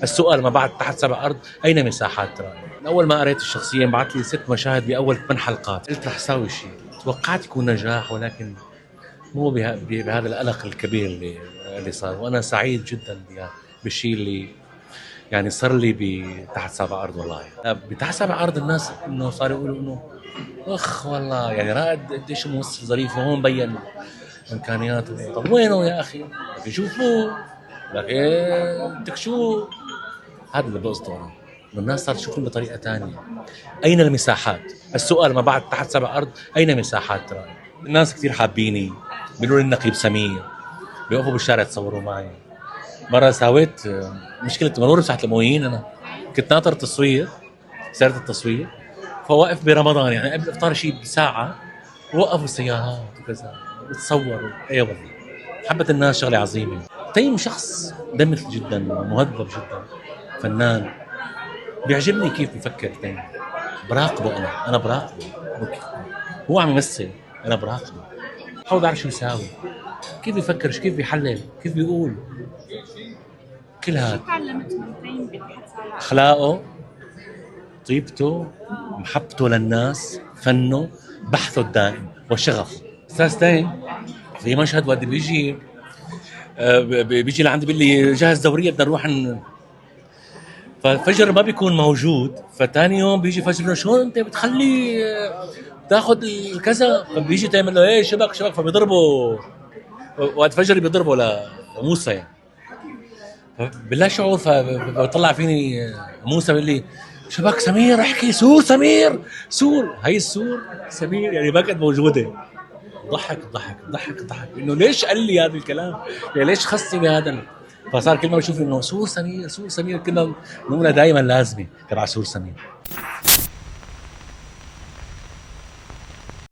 السؤال ما بعد تحت سبع أرض أين مساحات رأي؟ أول ما قريت الشخصية بعت لي 6 مشاهد بأول 8 حلقات، قلت رح سوي شيء، توقعت يكون نجاح ولكن مو بهذا القلق الكبير اللي صار، وأنا سعيد جدا بالشيء اللي يعني صار لي بتحت سبع أرض. والله بتحت سبع أرض الناس إنه صاروا يقولوا إنه أخ والله يعني رائد قديش ممثل ظريف، وهون بين إمكانياته. طب وينه يا أخي؟ بدك يشوفوه، لكن بدك شو؟ هذا اللي بقصده أنا، إنه الناس صارت تشوفهم بطريقة تانية. أين المساحات؟ السؤال ما بعد تحت سبع أرض أين مساحات رأي؟ الناس كثير حابيني، بيقولوا لي النقيب سمير، بيوقفوا بالشارع يتصوروا معي. مرة ساويت مشكلة مرور بساحة المويين، أنا كنت ناطر تصوير، سيارة التصوير، فواقف برمضان يعني قبل الإفطار شيء بساعة، وقفوا السيارات وكذا وتصوروا. أي والله حبة الناس شغلة عظيمة. تيم شخص دمث جدا، مهذب جدا، فنان، بيعجبني كيف بيفكر تيم. براقبه أنا براقبه، هو عم يمثل، أنا براقبه، بحاول أعرف شو يساوي، كيف بيفكر، كيف بيحلل، كيف بيقول، كل هذا. تعلمت من تيم بتحت سبع؟ أخلاقه، طيبته، محبته للناس، فنه، بحثه الدائم والشغف. أستاذ تيم في مشهد وقت بيجي بيجي لعندي بيقول لي جهز دورية بدنا نروح ففجر ما بيكون موجود، فتاني يوم بيجي فجر شلون انت بتخلي تاخذ الكذا، فبيجي تعمل له ايه شبك فبيضربه وقت فجر بيضربه لموسى يعني. فبلا شعور فبطلع فيني موسى بيقول لي شبك سمير احكي سور سمير سور، هي السور سمير يعني ما كانت موجوده. ضحك انه ليش قال لي هذا الكلام، يعني ليش خصني بهذا. فصار كل ما بشوف انه سور سمير كنا نقولها دائما لازمه تبع سور سمير.